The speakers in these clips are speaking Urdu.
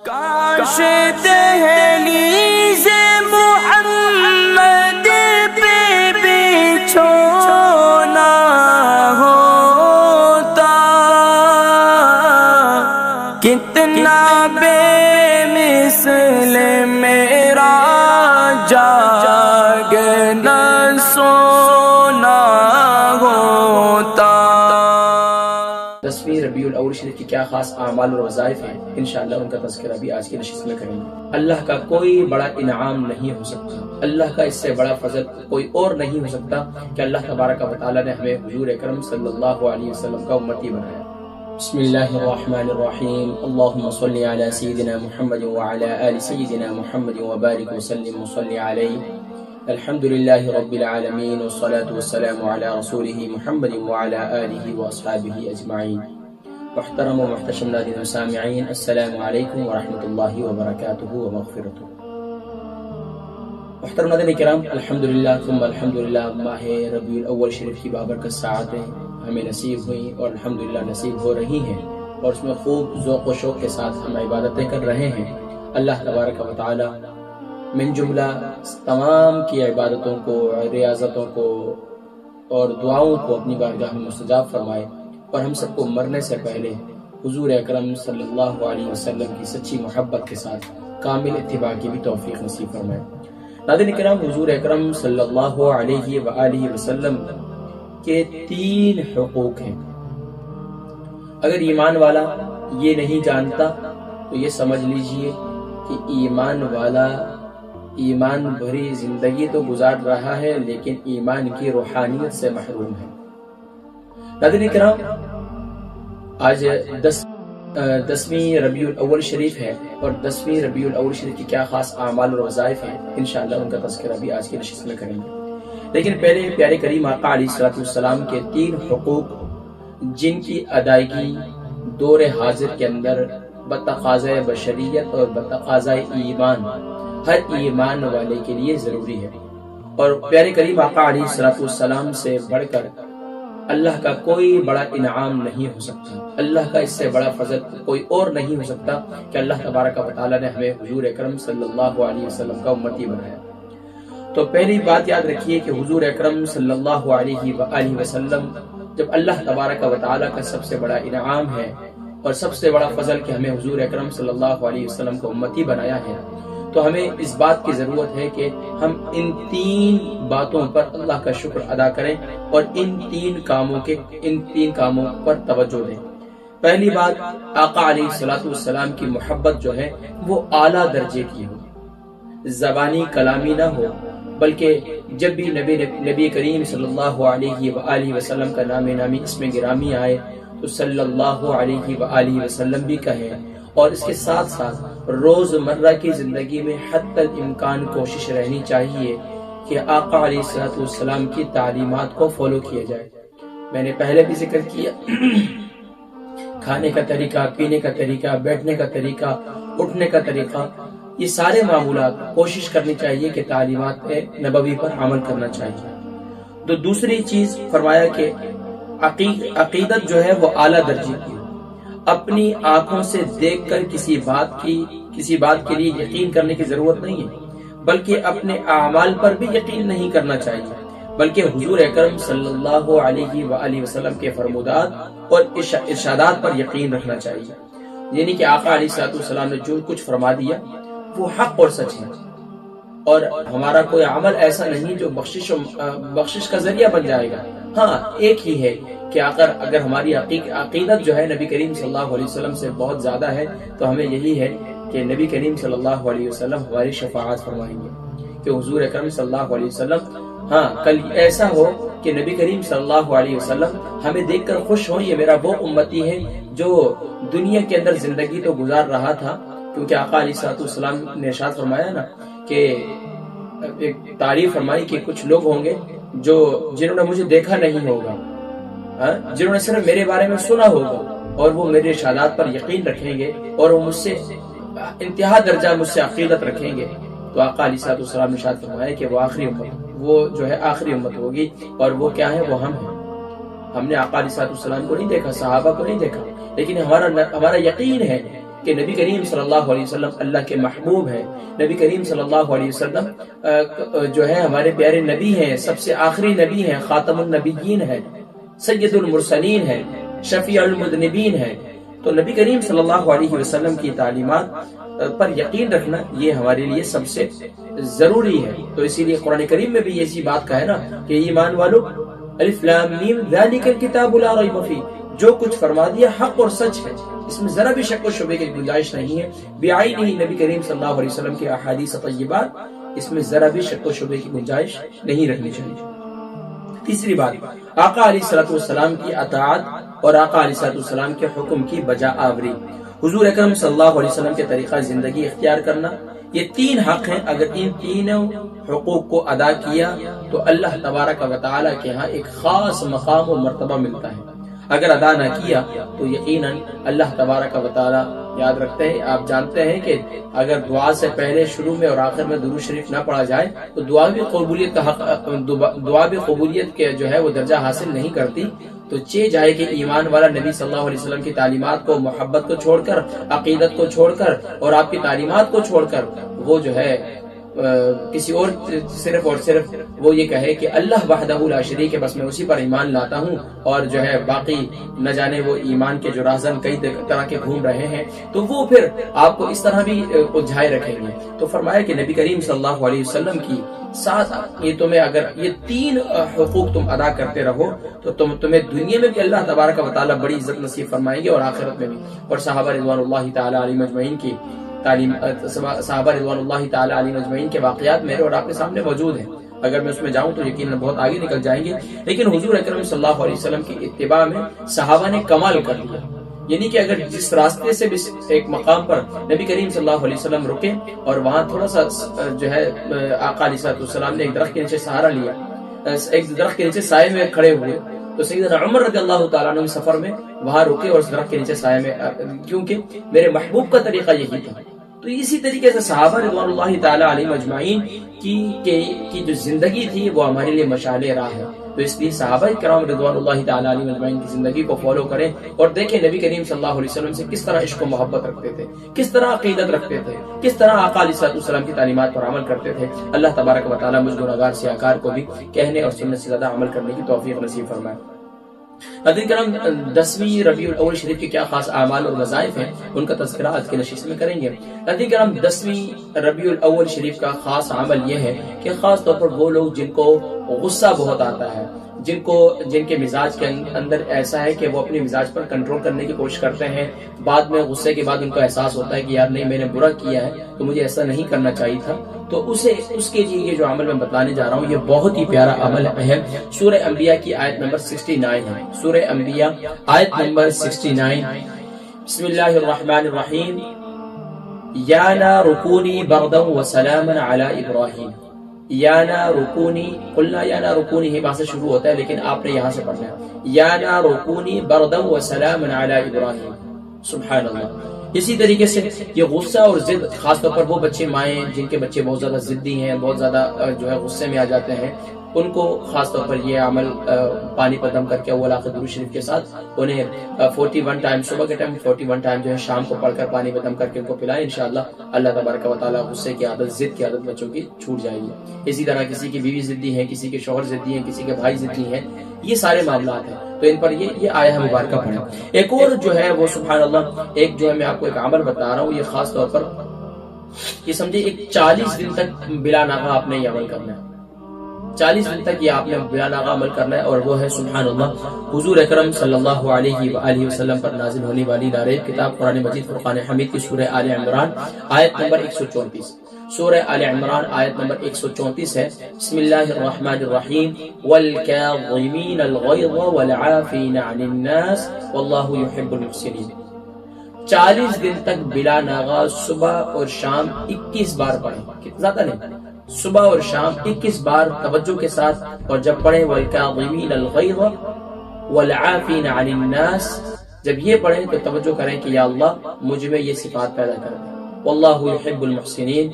کاش دہلیز محمد پہ بچھونا ہوتا، کتنا بے مثل میرا جاگنا سونا ہوتا۔ 10ویں ربیع الاول شریف کی کیا خاص اعمال اور وظائف ہیں، انشاءاللہ ان کا تذکرہ بھی آج کی نشست میں کریں گے۔ اللہ کا کوئی بڑا انعام نہیں ہو سکتا، اللہ کا اس سے بڑا فضل کوئی اور نہیں ہو سکتا کہ اللہ تبارک و تعالی نے ہمیں حضور اکرم صلی اللہ علیہ وسلم کا امتی بنایا۔ بسم اللہ الرحمن الرحیم، اللہم صلی علی سیدنا محمد وعلی آل سیدنا محمد وبارک وسلم وصلی علیہ۔ الحمدللہ رب العالمین والصلاة والسلام علی رسولہ محمد وعلی آلہ واصحابہ اجمعین۔ محترم و محتشم ناظرین و سامعین، السلام علیکم ورحمۃ اللہ وبرکاتہ ومغفرتہ۔ محترم ناظرین کرام، الحمدللہ ثم الحمدللہ، ماہ ربیع الاول شریف کی بابرکت ساعتیں ہمیں نصیب ہوئیں اور الحمدللہ نصیب ہو رہی ہیں، اور اس میں خوب ذوق و شوق کے ساتھ ہم عبادتیں کر رہے ہیں۔ اللہ تبارک و تعالی من جملہ تمام کی عبادتوں کو، ریاضتوں کو اور دعاؤں کو اپنی بارگاہ میں مستجاب فرمائے، اور ہم سب کو مرنے سے پہلے حضور اکرم صلی اللہ علیہ وسلم کی سچی محبت کے ساتھ کامل اتباع کی بھی توفیق نصیب فرمائے۔ ناظرین کرام، حضور اکرم صلی اللہ علیہ وآلہ وسلم کے 3 حقوق ہیں۔ اگر ایمان والا یہ نہیں جانتا تو یہ سمجھ لیجئے کہ ایمان والا ایمان بھری زندگی تو گزار رہا ہے لیکن ایمان کی روحانیت سے محروم ہے۔ ناظرین کرام، آج 10ویں ربیع الاول شریف ہے، اور 10ویں ربیع الاول شریف کی کیا خاص اعمال اور وظائف ہیں، انشاءاللہ ان کا تذکرہ بھی آج کی نشست میں کریں گے۔ لیکن پہلے پیارے کریم آقا علیہ السلام کے 3 حقوق جن کی ادائیگی دور حاضر کے اندر بتقاضۂ بشریت اور بتقاضۂ ایمان ہر ایمان والے کے لیے ضروری ہے، اور پیارے کریم آقا علیہ السلام سے بڑھ کر اللہ کا کوئی بڑا انعام نہیں ہو سکتا، اللہ کا اس سے بڑا فضل کوئی اور نہیں ہو سکتا کہ اللہ تبارک و تعالی نے ہمیں حضور اکرم صلی اللہ علیہ وسلم کا امتی بنایا۔ تو پہلی بات یاد رکھیے کہ حضور اکرم صلی اللہ علیہ وآلہ وسلم جب اللہ تبارک و تعالی کا سب سے بڑا انعام ہے اور سب سے بڑا فضل کہ ہمیں حضور اکرم صلی اللہ علیہ وسلم کو امتی بنایا ہے، تو ہمیں اس بات کی ضرورت ہے کہ ہم ان 3 باتوں پر اللہ کا شکر ادا کریں اور ان 3 کاموں پر توجہ دیں۔ پہلی بات، آقا علیہ السلام کی محبت جو ہے وہ اعلیٰ درجے کی ہو، زبانی کلامی نہ ہو، بلکہ جب بھی نبی کریم صلی اللہ علیہ وآلہ وسلم کا نام نامی اسم گرامی آئے تو صلی اللہ علیہ وآلہ وسلم بھی کہیں، اور اس کے ساتھ ساتھ روزمرہ کی زندگی میں حتی الامکان کوشش رہنی چاہیے کہ آقا علیہ السلام کی تعلیمات کو فالو کیا جائے۔ میں نے پہلے بھی ذکر کیا، کھانے کا طریقہ، پینے کا طریقہ، بیٹھنے کا طریقہ، اٹھنے کا طریقہ، یہ سارے معمولات کوشش کرنی چاہیے کہ تعلیمات نبوی پر عمل کرنا چاہیے۔ تو دوسری چیز فرمایا کہ عقیدت جو ہے وہ اعلیٰ درجے کی، اپنی آنکھوں سے دیکھ کر کسی بات کے لیے یقین کرنے کی ضرورت نہیں ہے، بلکہ اپنے اعمال پر بھی یقین نہیں کرنا چاہیے، بلکہ حضور اکرم صلی اللہ علیہ وآلہ وسلم کے فرمودات اور ارشادات پر یقین رکھنا چاہیے، یعنی کہ آقا علیہ السلام نے جو کچھ فرما دیا وہ حق اور سچ ہے، اور ہمارا کوئی عمل ایسا نہیں جو بخشش کا ذریعہ بن جائے گا۔ ہاں، ایک ہی ہے کہ اگر ہماری عقیدت جو ہے نبی کریم صلی اللہ علیہ وسلم سے بہت زیادہ ہے تو ہمیں یہی ہے کہ نبی کریم صلی اللہ علیہ وسلم ہماری شفاعت فرمائیں گے کہ حضور اکرم صلی اللہ علیہ وسلم، ہاں کل ایسا ہو کہ نبی کریم صلی اللہ علیہ وسلم ہمیں دیکھ کر خوش ہو، یہ میرا وہ امتی ہے جو دنیا کے اندر زندگی تو گزار رہا تھا، کیونکہ آقا علیہ السلام نے ارشاد فرمایا نا کہ ایک تعریف فرمائی کہ کچھ لوگ ہوں گے جنہوں نے مجھے دیکھا نہیں ہوگا، جنہوں نے صرف میرے بارے میں سنا ہوگا، اور وہ میرے ارشادات پر یقین رکھیں گے اور وہ مجھ سے انتہا درجہ مجھ سے عقیدت رکھیں گے۔ تو آقا علیہ السلام نے ارشاد فرمایا کہ وہ جو ہے آخری امت ہوگی، اور وہ کیا ہے؟ وہ ہم ہیں۔ ہم نے آقا علیہ السلام کو نہیں دیکھا، صحابہ کو نہیں دیکھا، لیکن ہمارا یقین ہے کہ نبی کریم صلی اللہ علیہ وسلم اللہ کے محبوب ہیں، نبی کریم صلی اللہ علیہ وسلم جو ہے ہمارے پیارے نبی ہیں، سب سے آخری نبی ہیں، خاتم النبیین ہیں، سید المرسلین ہیں، شفیع المذنبین ہیں۔ تو نبی کریم صلی اللہ علیہ وسلم کی تعلیمات پر یقین رکھنا یہ ہمارے لیے سب سے ضروری ہے۔ تو اسی لیے قرآن کریم میں بھی ایسی بات کا ہے نا کہ ایمان والو الف لام میم ذالک الکتاب لا ریب فیہ، جو کچھ فرما دیا حق اور سچ ہے، اس میں ذرا بھی شک و شبہ کی گنجائش نہیں ہے۔ بعینہ نبی کریم صلی اللہ علیہ وسلم کے احادیث طیبات، اس میں ذرا بھی شک و شبہ کی گنجائش نہیں رکھنی چاہیے۔ تیسری بات، آقا علیہ الصلوۃ والسلام کی اطاعت اور آقا علیہ الصلوۃ والسلام کے حکم کی بجا آوری، حضور اکرم صلی اللہ علیہ وسلم کے طریقہ زندگی اختیار کرنا، یہ تین حق ہیں۔ اگر ان تینوں حقوق کو ادا کیا تو اللہ تبارک و تعالی کے ہاں ایک خاص مقام و مرتبہ ملتا ہے۔ اگر ادا نہ کیا تو یقیناً اللہ تبارک و تعالی، یاد رکھتے ہیں، آپ جانتے ہیں کہ اگر دعا سے پہلے شروع میں اور آخر میں درود شریف نہ پڑھا جائے تو دعا بھی قبولیت کا حق، دعا بھی قبولیت کے جو ہے وہ درجہ حاصل نہیں کرتی۔ تو جائے کہ ایمان والا نبی صلی اللہ علیہ وسلم کی تعلیمات کو، محبت کو چھوڑ کر، عقیدت کو چھوڑ کر اور آپ کی تعلیمات کو چھوڑ کر وہ جو ہے کسی اور صرف اور صرف وہ یہ کہے کہ اللہ وحدہ لا شریک ہے، بس میں اسی پر ایمان لاتا ہوں، اور جو ہے باقی نہ جانے وہ ایمان کے جو رہزن کئی طرح کے گھوم رہے ہیں، تو وہ پھر آپ کو اس طرح بھی الجھائے رکھیں گے۔ تو فرمایا کہ نبی کریم صلی اللہ علیہ وسلم کی ساتھ یہ تمہیں اگر یہ تین حقوق تم ادا کرتے رہو تو تمہیں دنیا میں بھی اللہ تبارک و تعالی بڑی عزت نصیب فرمائیں گے اور آخرت میں بھی۔ اور صحابہ رضوان اللہ تعالی علیہ مجمعین کی تعلیم، صحابہ رضوان اللہ تعالی علیہ مجمعین کے واقعات میرے اور آپ کے سامنے موجود ہیں، اگر میں اس میں جاؤں تو یقیناً بہت آگے نکل جائیں گے، لیکن حضور اکرم صلی اللہ علیہ وسلم کی اتباع میں صحابہ نے کمال کر لیا۔ یعنی کہ اگر جس راستے سے بھی ایک مقام پر نبی کریم صلی اللہ علیہ وسلم رکے اور وہاں تھوڑا سا جو ہے آقا علیہ السلام نے ایک درخت کے نیچے سہارا لیا، ایک درخت کے نیچے سائے میں کھڑے ہوئے، تو سیدنا عمر رضی اللہ تعالیٰ عنہ سفر میں وہاں رکے اور اس درخت کے نیچے سائے میں، کیونکہ میرے محبوب کا طریقہ یہی تھا۔ تو اسی طریقے سے صحابہ رضوان اللہ تعالی علیہ مجمعین کی جو زندگی تھی وہ ہمارے لیے مشعل راہ ہے۔ تو اس لیے صحابہ کرام رضوان اللہ تعالی علیہ مجمعین کی زندگی کو فالو کریں اور دیکھیں نبی کریم صلی اللہ علیہ وسلم سے کس طرح عشق و محبت رکھتے تھے، کس طرح عقیدت رکھتے تھے، کس طرح آقا علیہ السلام کی تعلیمات پر عمل کرتے تھے۔ اللہ تبارک و تعالی مجھ گنہگار سیاہکار کو بھی کہنے اور سننے سے زیادہ عمل کرنے کی توفیق نصیب فرمائے۔ ناظرین کرام، 10ویں ربیع الاول شریف کے کیا خاص اعمال اور وظائف ہیں، ان کا تذکرہ آج کی نشست میں کریں گے۔ ناظرین کرام، 10ویں ربیع الاول شریف کا خاص عمل یہ ہے کہ خاص طور پر وہ لوگ جن کو غصہ بہت آتا ہے، جن کے مزاج کے اندر ایسا ہے کہ وہ اپنے مزاج پر کنٹرول کرنے کی کوشش کرتے ہیں، بعد میں غصے کے بعد ان کو احساس ہوتا ہے کہ یار نہیں، میں نے برا کیا ہے تو مجھے ایسا نہیں کرنا چاہیے تھا، تو اس کے لیے یہ جو عمل میں بتلانے جا رہا ہوں یہ بہت ہی پیارا عمل ہے۔ سورہ انبیاء کی آیت نمبر 69 ہے، سورہ انبیاء آیت نمبر 69۔ بسم اللہ الرحمن الرحیم۔ یا نار کونی بردا وسلاما علی ابراہیم۔ یا نار کونی، قلنا یا نار کونی ہی وہاں سے شروع ہوتا ہے لیکن آپ نے یہاں سے پڑھنا ہے، یا نار کونی بردا وسلاما علی ابراہیم۔ سبحان اللہ۔ اسی طریقے سے یہ غصہ اور ضد، خاص طور پر وہ بچے مائیں جن کے بچے بہت زیادہ ضدی ہیں، بہت زیادہ جو ہے غصے میں آ جاتے ہیں، ان کو خاص طور پر یہ عمل پانی پر دم کر کے اول آخر درود شریف کے ساتھ انہیں 41 ٹائم صبح کے ٹائم، 41 ٹائم جو ہے شام کو پڑھ کر پانی پر دم کر کے ان کو پلائیں، انشاءاللہ اللہ تبارک و تعالی غصے کی عادت، ضد کی عادت بچوں کی چھوٹ جائے گی۔ اسی طرح کسی کی بیوی ضدی ہے، کسی کے شوہر ضدی ہیں، کسی کے بھائی ضدی ہیں، یہ سارے معاملات ہیں، تو ان پر یہ آیہ مبارکہ پڑھیں۔ ایک اور جو ہے وہ سبحان اللہ، ایک جو ہے میں آپ کو ایک عمل بتا رہا ہوں، یہ خاص طور پر یہ سمجھے ایک 40 دن تک بلا ناغہ آپ نے یہ عمل کرنا ہے، 40 دن تک یہ آپ نے بلا ناغہ عمل کرنا ہے، اور وہ ہے سبحان اللہ حضور اکرم صلی اللہ علیہ وآلہ وسلم پر نازل ہونے والی لاریب کتاب قرآن مجید فرقان حمید کی سورہ آل عمران آیت نمبر 134۔ سورہ آل عمران آیت نمبر 134 ہے۔ بسم اللہ الرحمن الرحیم۔ والکاظمین الغیظ والعافین عن الناس واللہ یحب المحسنین۔ 40 دن تک بلا ناغہ صبح اور شام 21 بار پڑھیں، زیادہ نہیں، صبح اور شام 21 بار توجہ کے ساتھ، اور جب پڑھیں والکاظمین الغیظ والعافین عن الناس، جب یہ پڑھیں تو توجہ کریں کہ یا اللہ مجھ میں یہ صفات پیدا کر دے۔ واللہ یحب المحسنین،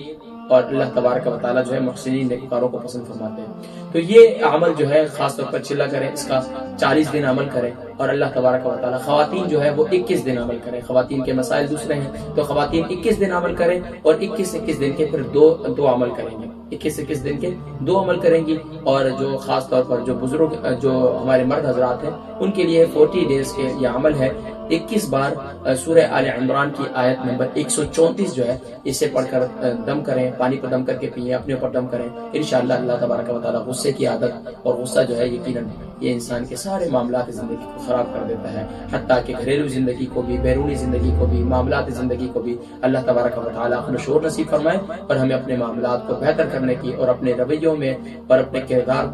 اور اللہ تبارک و تعالیٰ جو ہے محسنین نیکوکاروں کو پسند فرماتے ہیں۔ تو یہ عمل جو ہے خاص طور پر چلا کریں، اس کا 40 دن عمل کریں، اور اللہ تبارک و تعالیٰ خواتین جو ہے وہ 21 دن عمل کریں۔ خواتین کے مسائل دوسرے ہیں، تو خواتین 21 دن عمل کریں، اور 21 دن کے پھر دو عمل کریں گے، 21 دن کے 2 عمل کریں گی۔ اور جو خاص طور پر جو بزرگ جو ہمارے مرد حضرات ہیں ان کے لیے 40 ڈیز کے یہ عمل ہے، 21 بار سورہ آل عمران کی آیت نمبر 134 جو ہے اسے پڑھ کر دم کریں، پانی پر دم کر کے پئیں، اپنے اوپر دم کریں۔ انشاءاللہ اللہ تبارک و تعالیٰ غصے کی عادت اور غصہ جو ہے یقیناً یہ انسان کے سارے معاملات زندگی کو خراب کر دیتا ہے، حتیٰ کہ گھریلو زندگی کو بھی، بیرونی زندگی کو بھی، معاملات زندگی کو بھی اللہ تبارک و تعالیٰ عقل و شعور نصیب فرمائے، اور ہمیں اپنے معاملات کو بہتر کرنے کی اور اپنے رویوں میں اور اپنے کردار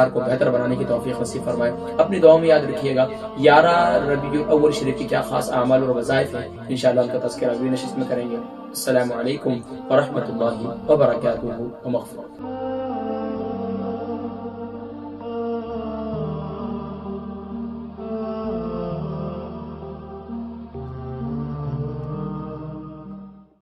کو بہتر بنانے کی توفیق نصیب فرمائے۔ اپنی دعاؤں میں یاد رکھیے گا 11 ربیع الاول شریف کی کیا خاص اعمال اور وظائف ہیں، انشاءاللہ ان کا تذکرہ اگلی نشست میں کریں گے۔ السلام علیکم ورحمۃ اللہ وبرکاتہ ومغفرۃ۔